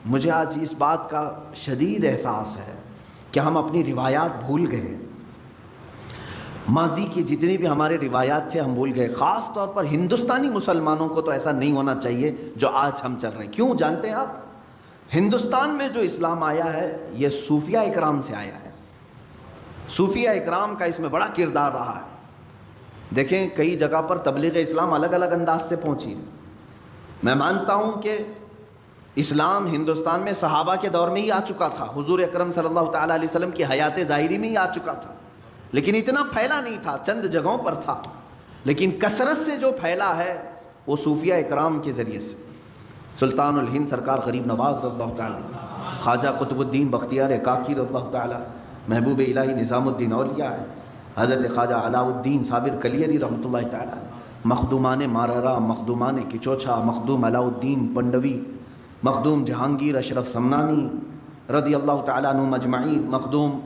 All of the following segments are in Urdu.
مجھے آج اس بات کا شدید احساس ہے کہ ہم اپنی روایات بھول گئے. ماضی کی جتنی بھی ہمارے روایات تھے ہم بھول گئے. خاص طور پر ہندوستانی مسلمانوں کو تو ایسا نہیں ہونا چاہیے جو آج ہم چل رہے ہیں. کیوں جانتے ہیں آپ؟ ہندوستان میں جو اسلام آیا ہے یہ صوفیہ اکرام سے آیا ہے. صوفیہ اکرام کا اس میں بڑا کردار رہا ہے. دیکھیں کئی جگہ پر تبلیغ اسلام الگ الگ انداز سے پہنچی. میں مانتا ہوں کہ اسلام ہندوستان میں صحابہ کے دور میں ہی آ چکا تھا. حضور اکرم صلی اللہ تعالیٰ علیہ وسلم کی حیات ظاہری میں ہی آ چکا تھا, لیکن اتنا پھیلا نہیں تھا, چند جگہوں پر تھا. لیکن کثرت سے جو پھیلا ہے وہ صوفیہ اکرام کے ذریعے سے. سلطان الہند سرکار غریب نواز رضی اللہ تعالیٰ, خواجہ قطب الدین بختیار کاکی رضی اللہ تعالیٰ, محبوب الہی نظام الدین اولیاء ہے, حضرت خواجہ علاء الدین صابر کلیری رحمۃ اللہ تعالیٰ, مخدومان ماررا, مخدومان کچوچھا, مخدوم علاء الدین پنڈوی, مخدوم جہانگیر اشرف سمنانی رضی اللہ تعالیٰ عنہ مجمعین, مخدوم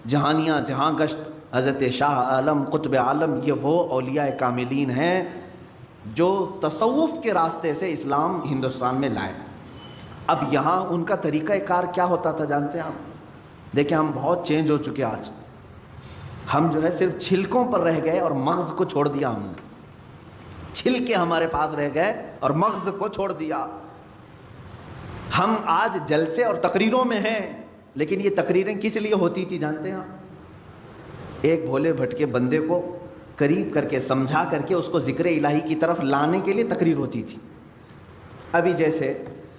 جہانیہ جہاں گشت حضرت شاہ عالم قطب عالم. یہ وہ اولیاء کاملین ہیں جو تصوف کے راستے سے اسلام ہندوستان میں لائے. اب یہاں ان کا طریقہ کار کیا ہوتا تھا جانتے ہیں آپ؟ دیکھیں ہم بہت چینج ہو چکے آج. ہم جو ہے صرف چھلکوں پر رہ گئے اور مغز کو چھوڑ دیا. ہم نے چھلکے ہمارے پاس رہ گئے اور مغز کو چھوڑ دیا. ہم آج جلسے اور تقریروں میں ہیں, لیکن یہ تقریریں کس لیے ہوتی تھی جانتے ہیں آپ؟ ایک بھولے بھٹکے بندے کو قریب کر کے سمجھا کر کے اس کو ذکر الہی کی طرف لانے کے لیے تقریر ہوتی تھی. ابھی جیسے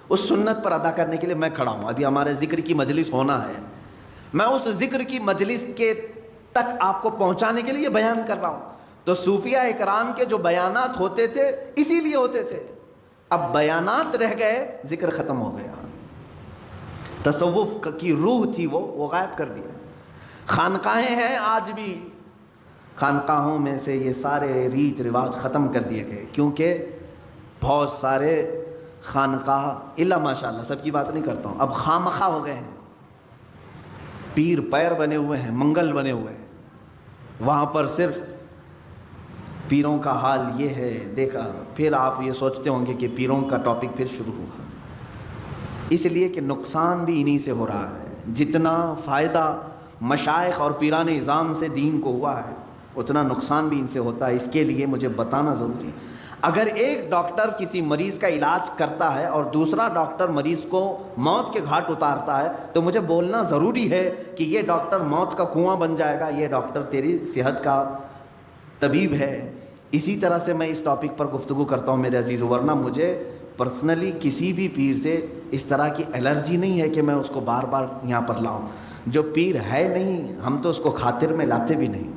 اس سنت پر ادا کرنے کے لیے میں کھڑا ہوں, ابھی ہمارے ذکر کی مجلس ہونا ہے, میں اس ذکر کی مجلس کے تک آپ کو پہنچانے کے لیے بیان کر رہا ہوں. تو صوفیہ اکرام کے جو بیانات ہوتے تھے اسی لیے ہوتے تھے. اب بیانات رہ گئے, ذکر ختم ہو گیا. تصوف کی روح تھی وہ غائب کر دیا. خانقاہیں ہیں آج بھی, خانقاہوں میں سے یہ سارے ریت رواج ختم کر دیے گئے, کیونکہ بہت سارے خانقاہ الا ماشاء اللہ, سب کی بات نہیں کرتا ہوں, اب خامخواہ ہو گئے ہیں. پیر پیر بنے ہوئے ہیں, منگل بنے ہوئے ہیں. وہاں پر صرف پیروں کا حال یہ ہے دیکھا. پھر آپ یہ سوچتے ہوں گے کہ پیروں کا ٹاپک پھر شروع ہوا, اس لیے کہ نقصان بھی انہی سے ہو رہا ہے. جتنا فائدہ مشائخ اور پیران نظام سے دین کو ہوا ہے اتنا نقصان بھی ان سے ہوتا ہے. اس کے لیے مجھے بتانا ضروری ہے. اگر ایک ڈاکٹر کسی مریض کا علاج کرتا ہے اور دوسرا ڈاکٹر مریض کو موت کے گھاٹ اتارتا ہے تو مجھے بولنا ضروری ہے کہ یہ ڈاکٹر موت کا کنواں بن جائے گا, یہ ڈاکٹر تیری صحت کا طبیب ہے. اسی طرح سے میں اس ٹاپک پر گفتگو کرتا ہوں میرے عزیز, ورنہ مجھے پرسنلی کسی بھی پیر سے اس طرح کی الرجی نہیں ہے کہ میں اس کو بار بار یہاں پر لاؤں. جو پیر ہے نہیں ہم تو اس کو خاطر میں لاتے بھی نہیں,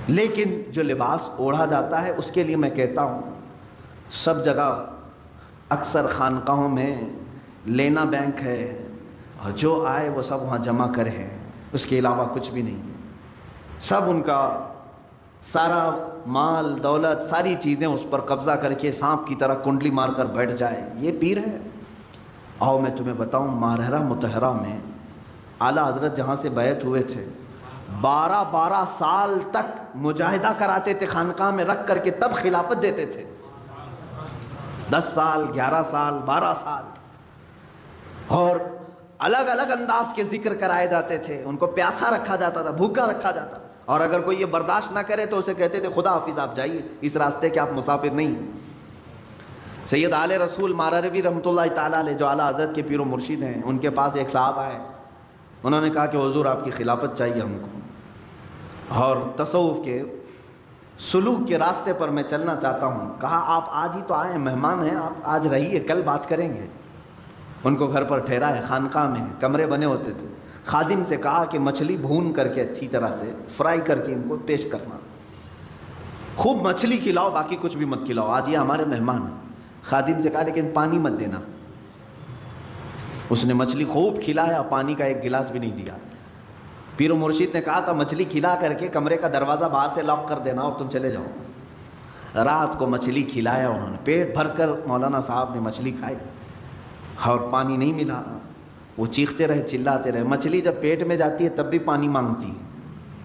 لیکن جو لباس اوڑھا جاتا ہے اس کے لیے میں کہتا ہوں سب جگہ اکثر خانقاہوں میں لینا بینک ہے, اور جو آئے وہ سب وہاں جمع کرے, اس کے علاوہ کچھ بھی نہیں. سب ان کا سارا مال دولت ساری چیزیں اس پر قبضہ کر کے سانپ کی طرح کنڈلی مار کر بیٹھ جائے, یہ پیر ہے. آؤ میں تمہیں بتاؤں, مارحرہ مطہرہ میں اعلیٰ حضرت جہاں سے بیعت ہوئے تھے 12 سال تک مجاہدہ کراتے تھے خانقاہ میں رکھ کر کے, تب خلافت دیتے تھے. 10 سال 11 سال 12 سال, اور الگ الگ انداز کے ذکر کرائے جاتے تھے. ان کو پیاسا رکھا جاتا تھا, بھوکا رکھا جاتا, اور اگر کوئی یہ برداشت نہ کرے تو اسے کہتے تھے خدا حافظ آپ جائیے, اس راستے کے آپ مسافر نہیں. سید آل رسول مارروی رحمۃ اللہ تعالیٰ علیہ جو اعلیٰ حضرت کے پیر و مرشد ہیں, ان کے پاس ایک صاحب آئے, انہوں نے کہا کہ حضور آپ کی خلافت چاہیے ہم کو, اور تصوف کے سلوک کے راستے پر میں چلنا چاہتا ہوں. کہا آپ آج ہی تو آئے ہیں, مہمان ہیں, آپ آج رہیے, کل بات کریں گے. ان کو گھر پر ٹھہرائے, خانقاہ میں کمرے بنے ہوتے تھے. خادم سے کہا کہ مچھلی بھون کر کے اچھی طرح سے فرائی کر کے ان کو پیش کرنا, خوب مچھلی کھلاؤ, باقی کچھ بھی مت کھلاؤ, آج یہ ہمارے مہمان ہیں. خادم سے کہا لیکن پانی مت دینا. اس نے مچھلی خوب کھلایا, پانی کا ایک گلاس بھی نہیں دیا. پیر و مرشد نے کہا تھا مچھلی کھلا کر کے کمرے کا دروازہ باہر سے لاک کر دینا اور تم چلے جاؤ. رات کو مچھلی کھلایا انہوں نے, پیٹ بھر کر مولانا صاحب نے مچھلی کھائی, اور پانی نہیں ملا. وہ چیختے رہے, چلاتے رہے. مچھلی جب پیٹ میں جاتی ہے تب بھی پانی مانگتی ہے,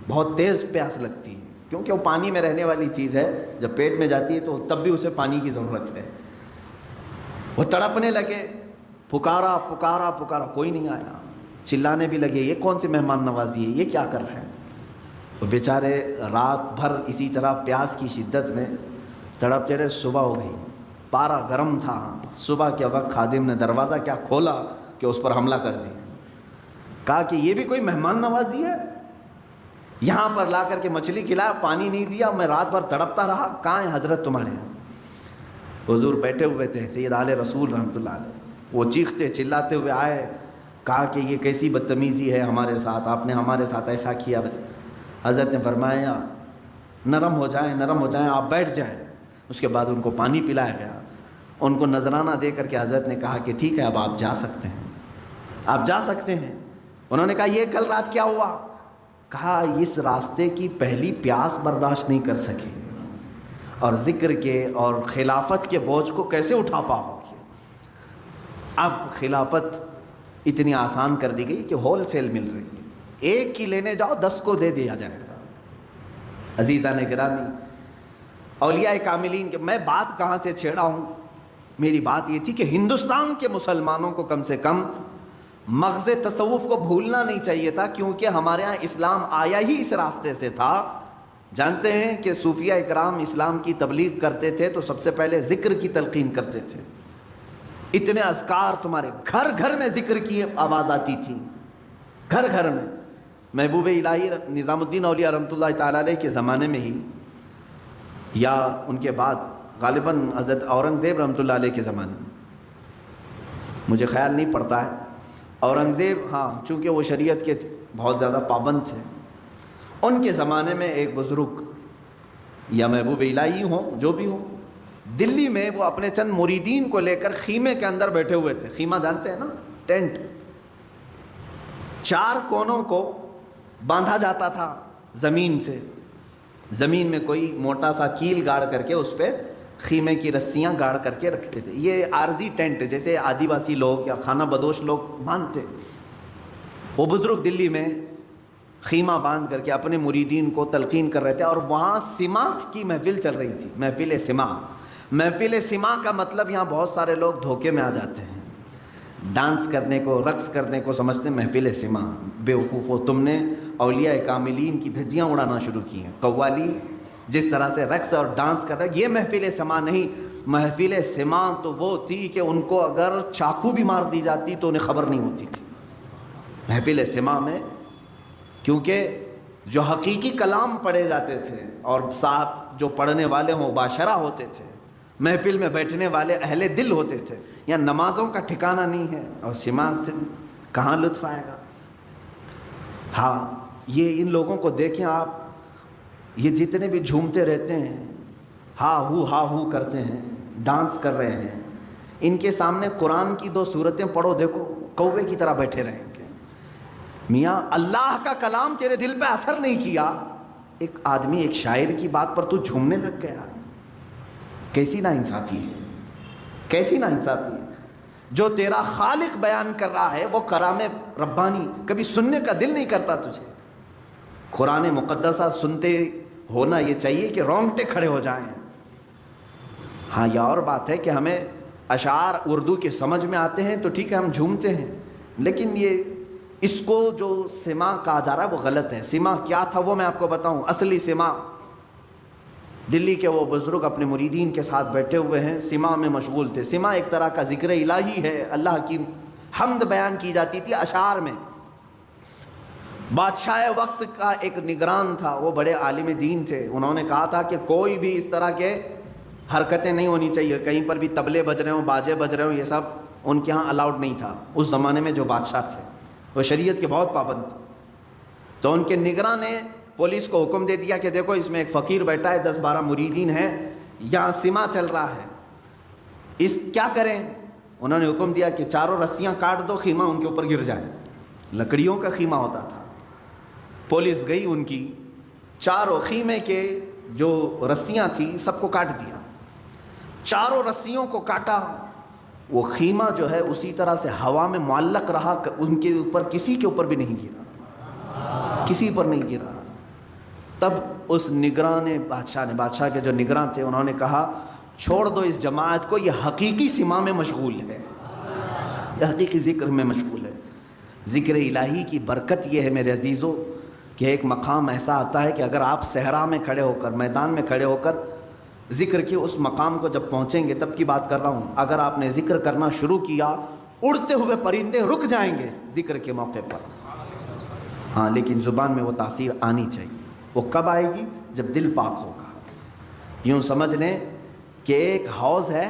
بہت تیز پیاس لگتی ہے, کیونکہ وہ پانی میں رہنے والی چیز ہے. جب پیٹ میں جاتی ہے تو تب بھی اسے پانی کی ضرورت ہے. وہ تڑپنے لگے, پکارا پکارا پکارا، کوئی نہیں آیا. چلانے بھی لگے یہ کون سی مہمان نوازی ہے، یہ کیا کر رہے ہیں. وہ بیچارے رات بھر اسی طرح پیاس کی شدت میں تڑپتے رہے. صبح ہو گئی، پارا گرم تھا. صبح کے وقت خادم نے دروازہ کیا کھولا کہ اس پر حملہ کر دیا. کہا کہ یہ بھی کوئی مہمان نوازی ہے، یہاں پر لا کر کے مچھلی کھلایا، پانی نہیں دیا، میں رات بھر تڑپتا رہا. کہاں ہیں حضرت تمہارے یہاں؟ حضور بیٹھے ہوئے تھے، سید آل رسول رحمۃ اللہ علیہ. وہ چیختے چلاتے ہوئے آئے. کہا کہ یہ کیسی بدتمیزی ہے ہمارے ساتھ، آپ نے ہمارے ساتھ ایسا کیا. بس حضرت نے فرمایا نرم ہو جائیں، نرم ہو جائیں، آپ بیٹھ جائیں. اس کے بعد ان کو پانی پلایا گیا. ان کو نذرانہ دے کر کے حضرت نے کہا کہ ٹھیک ہے اب آپ جا سکتے ہیں، آپ جا سکتے ہیں. انہوں نے کہا یہ کل رات کیا ہوا؟ کہا اس راستے کی پہلی پیاس برداشت نہیں کر سکے اور ذکر کے اور خلافت کے بوجھ کو کیسے اٹھا پاؤ گے. اب خلافت اتنی آسان کر دی گئی کہ ہول سیل مل رہی ہے، ایک کی لینے جاؤ 10 کو دے دیا جائے گا. عزیزان گرامی، اولیاء کاملین کے میں بات کہاں سے چھیڑا ہوں، میری بات یہ تھی کہ ہندوستان کے مسلمانوں کو کم سے کم مغز تصوف کو بھولنا نہیں چاہیے تھا، کیونکہ ہمارے ہاں اسلام آیا ہی اس راستے سے تھا. جانتے ہیں کہ صوفیہ اکرام اسلام کی تبلیغ کرتے تھے تو سب سے پہلے ذکر کی تلقین کرتے تھے. اتنے اذکار تمہارے گھر گھر میں ذکر کی آواز آتی تھی، گھر گھر میں. محبوب الہی نظام الدین اولیاء رحمۃ اللہ تعالیٰ علیہ کے زمانے میں ہی یا ان کے بعد غالباً حضرت اورنگزیب رحمۃ اللہ علیہ کے زمانے میں، مجھے خیال نہیں پڑتا ہے اورنگزیب، ہاں چونکہ وہ شریعت کے بہت زیادہ پابند تھے، ان کے زمانے میں ایک بزرگ یا محبوب الہی ہوں جو بھی ہوں، دلی میں وہ اپنے چند مریدین کو لے کر خیمے کے اندر بیٹھے ہوئے تھے. خیمہ جانتے ہیں نا، ٹینٹ. 4 کونوں کو باندھا جاتا تھا زمین سے، زمین میں کوئی موٹا سا کیل گاڑ کر کے اس پہ خیمے کی رسیاں گاڑ کر کے رکھتے تھے. یہ عارضی ٹینٹ جیسے آدیواسی لوگ یا خانہ بدوش لوگ باندھتے. وہ بزرگ دلی میں خیمہ باندھ کر کے اپنے مریدین کو تلقین کر رہے تھے، اور وہاں سماع کی محفل چل رہی تھی. محفل سماع. محفل سماع کا مطلب یہاں بہت سارے لوگ دھوکے میں آ جاتے ہیں، ڈانس کرنے کو رقص کرنے کو سمجھتے ہیں محفل سماع. بے وقوفو، تم نے اولیاء کاملین کی دھجیاں اڑانا شروع کی ہیں. قوالی جس طرح سے رقص اور ڈانس کر رہے، یہ محفل سماع نہیں. محفل سماع تو وہ تھی کہ ان کو اگر چاقو بھی مار دی جاتی تو انہیں خبر نہیں ہوتی تھی. محفل سماع میں کیونکہ جو حقیقی کلام پڑھے جاتے تھے اور صاحب جو پڑھنے والے ہوں باشرہ ہوتے تھے، محفل میں بیٹھنے والے اہل دل ہوتے تھے. یا نمازوں کا ٹھکانہ نہیں ہے اور سماع سے کہاں لطف آئے گا. ہاں یہ ان لوگوں کو دیکھیں آپ، یہ جتنے بھی جھومتے رہتے ہیں، ہا ہو کرتے ہیں، ڈانس کر رہے ہیں، ان کے سامنے قرآن کی 2 سورتیں پڑھو، دیکھو کوے کی طرح بیٹھے رہیں گے. میاں اللہ کا کلام تیرے دل پہ اثر نہیں کیا، ایک آدمی ایک شاعر کی بات پر تو جھومنے لگ گیا. کیسی ناانصافی ہے، کیسی ناانصافی ہے. جو تیرا خالق بیان کر رہا ہے وہ کلام ربانی، کبھی سننے کا دل نہیں کرتا تجھے. قرآن مقدسہ سنتے ہونا یہ چاہیے کہ رونگٹے کھڑے ہو جائیں. ہاں یہ اور بات ہے کہ ہمیں اشعار اردو کے سمجھ میں آتے ہیں تو ٹھیک ہے ہم جھومتے ہیں، لیکن یہ اس کو جو سماع کہا جا رہا ہے وہ غلط ہے. سماع کیا تھا وہ میں آپ کو بتاؤں. اصلی سماع، دلی کے وہ بزرگ اپنے مریدین کے ساتھ بیٹھے ہوئے ہیں، سماع میں مشغول تھے. سماع ایک طرح کا ذکر الہی ہے، اللہ کی حمد بیان کی جاتی تھی اشعار میں. بادشاہ وقت کا ایک نگران تھا، وہ بڑے عالم دین تھے. انہوں نے کہا تھا کہ کوئی بھی اس طرح کے حرکتیں نہیں ہونی چاہیے، کہیں پر بھی طبلے بج رہے ہوں، باجے بج رہے ہوں، یہ سب ان کے ہاں الاؤڈ نہیں تھا. اس زمانے میں جو بادشاہ تھے وہ شریعت کے بہت پابند تھے. تو ان کے نگراں نے پولیس کو حکم دے دیا کہ دیکھو اس میں ایک فقیر بیٹھا ہے، 10-12 مریدین ہیں، یہاں سماع چل رہا ہے، اس کیا کریں. انہوں نے حکم دیا کہ 4 رسیاں کاٹ دو، خیمہ ان کے اوپر گر جائے. لکڑیوں کا خیمہ ہوتا تھا. پولیس گئی، ان کی 4 خیمے کے جو رسیاں تھیں سب کو کاٹ دیا. 4 رسیوں کو کاٹا. وہ خیمہ جو ہے اسی طرح سے ہوا میں معلق رہا، ان کے اوپر کسی کے اوپر بھی نہیں گرا، کسی پر نہیں گرا. تب اس نگراں نے بادشاہ کے جو نگراں تھے انہوں نے کہا چھوڑ دو اس جماعت کو، یہ حقیقی سماع میں مشغول ہے. حقیقی ذکر میں مشغول ہے۔ ذکر الہی کی برکت یہ ہے میرے عزیزوں کہ ایک مقام ایسا آتا ہے کہ اگر آپ صحرا میں کھڑے ہو کر، میدان میں کھڑے ہو کر ذکر کے اس مقام کو جب پہنچیں گے، تب کی بات کر رہا ہوں، اگر آپ نے ذکر کرنا شروع کیا، اڑتے ہوئے پرندے رک جائیں گے ذکر کے موقع پر۔ ہاں، لیکن زبان میں وہ تاثیر آنی چاہیے۔ وہ کب آئے گی؟ جب دل پاک ہوگا۔ یوں سمجھ لیں کہ ایک حوض ہے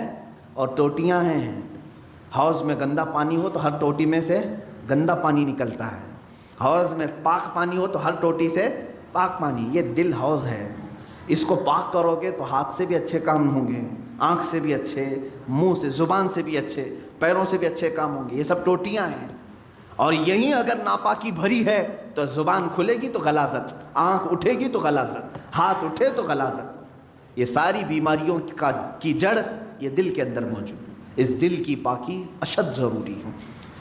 اور ٹوٹیاں ہیں۔ حوض میں گندا پانی ہو تو ہر ٹوٹی میں سے گندا پانی نکلتا ہے، حوض میں پاک پانی ہو تو ہر ٹوٹی سے پاک پانی۔ یہ دل حوض ہے، اس کو پاک کرو گے تو ہاتھ سے بھی اچھے کام ہوں گے، آنکھ سے بھی اچھے، منہ سے، زبان سے بھی اچھے، پیروں سے بھی اچھے کام ہوں گے۔ یہ سب ٹوٹیاں ہیں، اور یہیں اگر ناپاکی بھری ہے تو زبان کھلے گی تو غلاظت، آنکھ اٹھے گی تو غلاظت، ہاتھ اٹھے تو غلاظت۔ یہ ساری بیماریوں کی جڑ یہ دل کے اندر موجود ہے۔ اس دل کی پاکی اشد ضروری ہے۔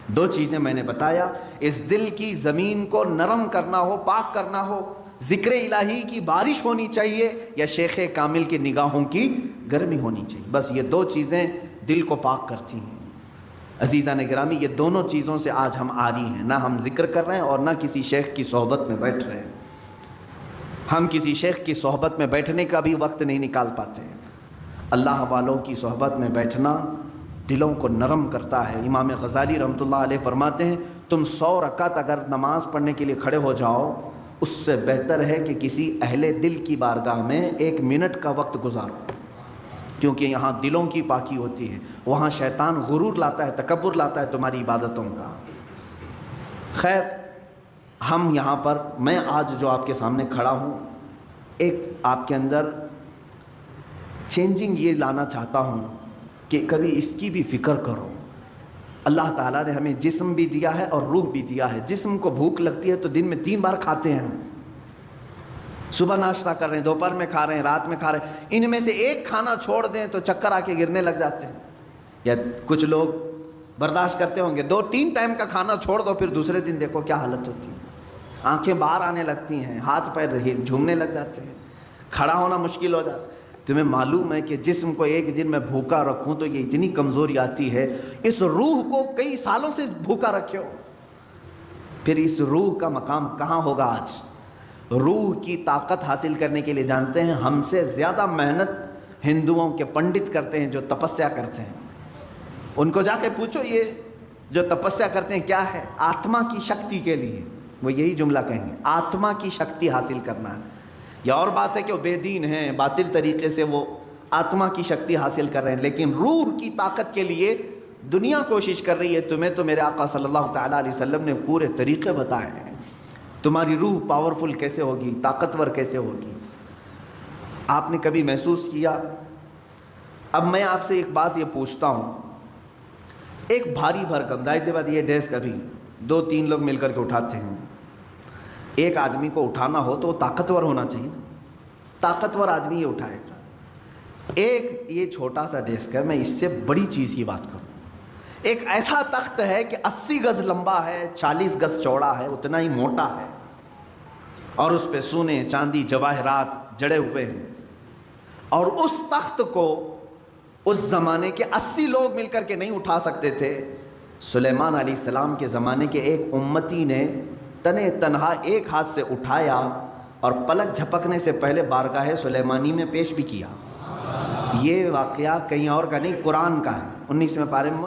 دو چیزیں میں نے بتایا، اس دل کی زمین کو نرم کرنا ہو، پاک کرنا ہو، ذکر الہی کی بارش ہونی چاہیے یا شیخ کامل کی نگاہوں کی گرمی ہونی چاہیے۔ بس یہ دو چیزیں دل کو پاک کرتی ہیں۔ عزیزان گرامی، یہ دونوں چیزوں سے آج ہم عاری ہیں، نہ ہم ذکر کر رہے ہیں اور نہ کسی شیخ کی صحبت میں بیٹھ رہے ہیں۔ ہم کسی شیخ کی صحبت میں بیٹھنے کا بھی وقت نہیں نکال پاتے ہیں۔ اللہ والوں کی صحبت میں بیٹھنا دلوں کو نرم کرتا ہے۔ امام غزالی رحمۃ اللہ علیہ فرماتے ہیں، تم 100 رکعت اگر نماز پڑھنے کے لیے کھڑے ہو جاؤ، اس سے بہتر ہے کہ کسی اہل دل کی بارگاہ میں 1 منٹ کا وقت گزارو، کیونکہ یہاں دلوں کی پاکی ہوتی ہے۔ وہاں شیطان غرور لاتا ہے، تکبر لاتا ہے تمہاری عبادتوں کا۔ خیر، ہم یہاں پر، میں آج جو آپ کے سامنے کھڑا ہوں، ایک آپ کے اندر چینجنگ یہ لانا چاہتا ہوں کہ کبھی اس کی بھی فکر کرو۔ اللہ تعالیٰ نے ہمیں جسم بھی دیا ہے اور روح بھی دیا ہے۔ جسم کو بھوک لگتی ہے تو دن میں 3 بار کھاتے ہیں، صبح ناشتہ کر رہے ہیں، دوپہر میں کھا رہے ہیں، رات میں کھا رہے ہیں۔ ان میں سے ایک کھانا چھوڑ دیں تو چکر آ کے گرنے لگ جاتے ہیں، یا کچھ لوگ برداشت کرتے ہوں گے 2-3 ٹائم کا کھانا چھوڑ دو، پھر دوسرے دن دیکھو کیا حالت ہوتی ہے، آنکھیں باہر آنے لگتی ہیں، ہاتھ پیر جھومنے لگ جاتے ہیں، کھڑا ہونا مشکل ہو جاتا ہے۔ تمہیں معلوم ہے کہ جسم کو ایک دن میں بھوکا رکھوں تو یہ اتنی کمزوری آتی ہے، اس روح کو کئی سالوں سے بھوکا رکھے ہو، پھر اس روح کا مقام کہاں ہوگا آج؟ روح کی طاقت حاصل کرنے کے لیے جانتے ہیں ہم سے زیادہ محنت ہندوؤں کے پنڈت کرتے ہیں جو تپسیا کرتے ہیں۔ ان کو جا کے پوچھو یہ جو تپسیا کرتے ہیں کیا ہے؟ آتما کی شکتی کے لیے، وہ یہی جملہ کہیں گے، آتما کی شکتی حاصل کرنا ہے۔ یہ اور بات ہے کہ وہ بے دین ہیں، باطل طریقے سے وہ آتما کی شکتی حاصل کر رہے ہیں، لیکن روح کی طاقت کے لیے دنیا کوشش کر رہی ہے۔ تمہیں تو میرے آقا صلی اللہ تعالیٰ علیہ وسلم نے پورے طریقے بتائے ہیں، تمہاری روح پاورفل کیسے ہوگی، طاقتور کیسے ہوگی۔ آپ نے کبھی محسوس کیا؟ اب میں آپ سے ایک بات یہ پوچھتا ہوں، ایک بھاری بھرکم، ظاہر سی بات یہ ڈیسک ابھی 2-3 لوگ مل کر کے اٹھاتے ہیں، ایک آدمی کو اٹھانا ہو تو وہ طاقتور ہونا چاہیے، طاقتور آدمی یہ اٹھائے گا۔ ایک یہ چھوٹا سا ڈیسک ہے، میں اس سے بڑی چیز کی بات کروں، ایک ایسا تخت ہے کہ 80 گز لمبا ہے، 40 گز چوڑا ہے، اتنا ہی موٹا ہے، اور اس پہ سونے چاندی جواہرات جڑے ہوئے ہیں، اور اس تخت کو اس زمانے کے 80 لوگ مل کر کے نہیں اٹھا سکتے تھے۔ سلیمان علیہ السلام کے زمانے کے ایک امتی نے تنے تنہا ایک ہاتھ سے اٹھایا اور پلک جھپکنے سے پہلے بارگاہ سلیمانی میں پیش بھی کیا۔ یہ واقعہ کہیں اور کا نہیں، قرآن کا ہے، 19ویں پارے میں